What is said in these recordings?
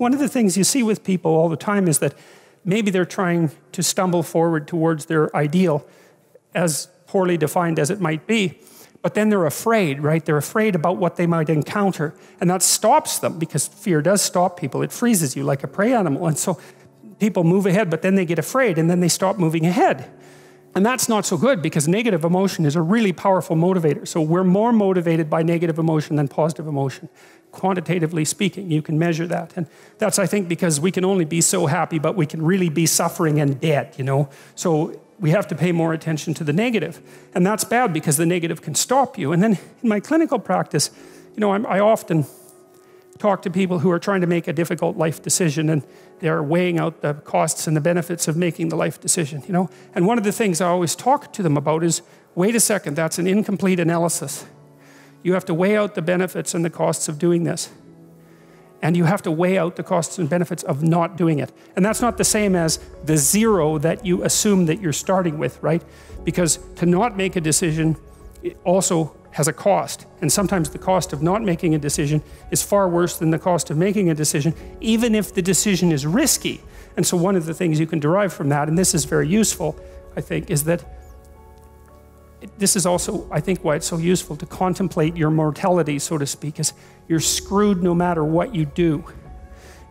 One of the things you see with people all the time is that maybe they're trying to stumble forward towards their ideal, as poorly defined as it might be, but then they're afraid, right? They're afraid about what they might encounter, and that stops them, because fear does stop people. It freezes you like a prey animal, and so people move ahead, but then they get afraid, and then they stop moving ahead. And that's not so good, because negative emotion is a really powerful motivator. So we're more motivated by negative emotion than positive emotion. Quantitatively speaking, you can measure that. And that's, I think, because we can only be so happy, but we can really be suffering and dead, you know? So we have to pay more attention to the negative. And that's bad, because the negative can stop you. And then in my clinical practice, you know, I often talk to people who are trying to make a difficult life decision, and they're weighing out the costs and the benefits of making the life decision, you know? And one of the things I always talk to them about is, wait a second, that's an incomplete analysis. You have to weigh out the benefits and the costs of doing this. And you have to weigh out the costs and benefits of not doing it. And that's not the same as the zero that you assume that you're starting with, right? Because to not make a decision, it also has a cost. And sometimes the cost of not making a decision is far worse than the cost of making a decision, even if the decision is risky. And so one of the things you can derive from that, and this is very useful, I think, is that this is also, I think, why it's so useful to contemplate your mortality, so to speak, is you're screwed no matter what you do.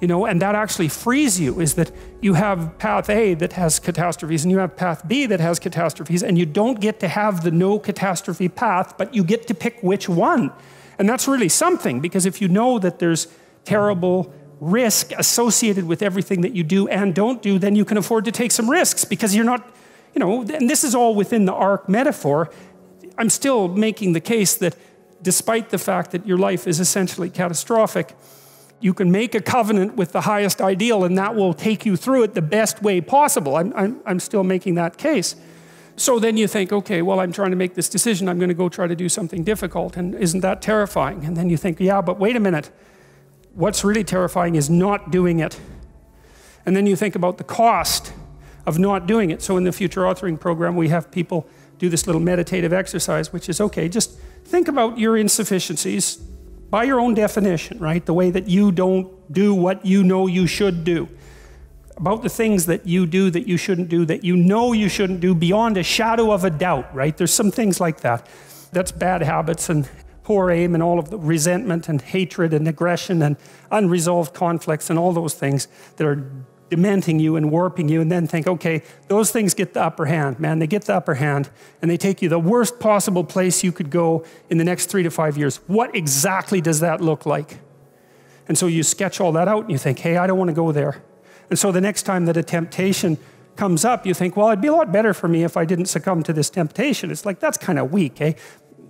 You know, and that actually frees you, is that you have path A that has catastrophes and you have path B that has catastrophes, and you don't get to have the no catastrophe path, but you get to pick which one. And that's really something, because if you know that there's terrible risk associated with everything that you do and don't do, then you can afford to take some risks, because you're not, you know, and this is all within the arc metaphor. I'm still making the case that despite the fact that your life is essentially catastrophic, you can make a covenant with the highest ideal, and that will take you through it the best way possible. I'm still making that case. So then you think, okay, well, I'm trying to make this decision. I'm going to go try to do something difficult, and isn't that terrifying? And then you think, yeah, but wait a minute. What's really terrifying is not doing it. And then you think about the cost of not doing it. So in the future authoring program, we have people do this little meditative exercise, which is, okay, just think about your insufficiencies by your own definition, right? The way that you don't do what you know you should do. About the things that you do that you shouldn't do, that you know you shouldn't do beyond a shadow of a doubt, right? There's some things like that. That's bad habits and poor aim and all of the resentment and hatred and aggression and unresolved conflicts and all those things that are dementing you and warping you, and then think, okay, those things get the upper hand, man. They get the upper hand, and they take you the worst possible place you could go in the next 3 to 5 years. What exactly does that look like? And so you sketch all that out, and you think, hey, I don't want to go there. And so the next time that a temptation comes up, you think, well, it'd be a lot better for me if I didn't succumb to this temptation. It's like, that's kind of weak, eh?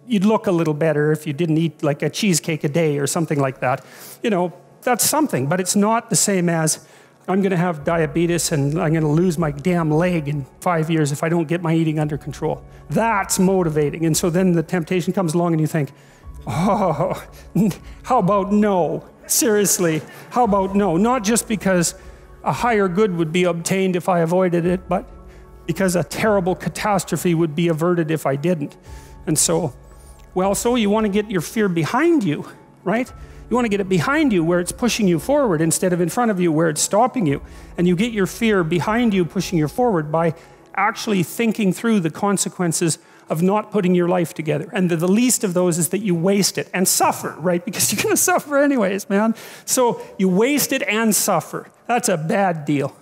You'd look a little better if you didn't eat like a cheesecake a day or something like that. You know, that's something, but it's not the same as, I'm going to have diabetes and I'm going to lose my damn leg in 5 years if I don't get my eating under control. That's motivating. And so then the temptation comes along and you think, oh, how about no? Seriously, how about no? Not just because a higher good would be obtained if I avoided it, but because a terrible catastrophe would be averted if I didn't. And so, well, so you want to get your fear behind you, right? You want to get it behind you where it's pushing you forward instead of in front of you where it's stopping you. And you get your fear behind you pushing you forward by actually thinking through the consequences of not putting your life together. And the least of those is that you waste it and suffer, right? Because you're going to suffer anyways, man. So you waste it and suffer. That's a bad deal.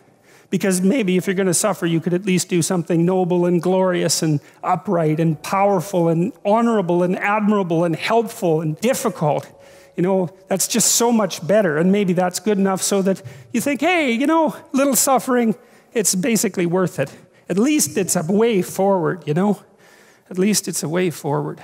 Because maybe if you're going to suffer, you could at least do something noble and glorious and upright and powerful and honorable and admirable and helpful and difficult. You know, that's just so much better, and maybe that's good enough so that you think, hey, you know, little suffering, it's basically worth it. At least it's a way forward, you know? At least it's a way forward.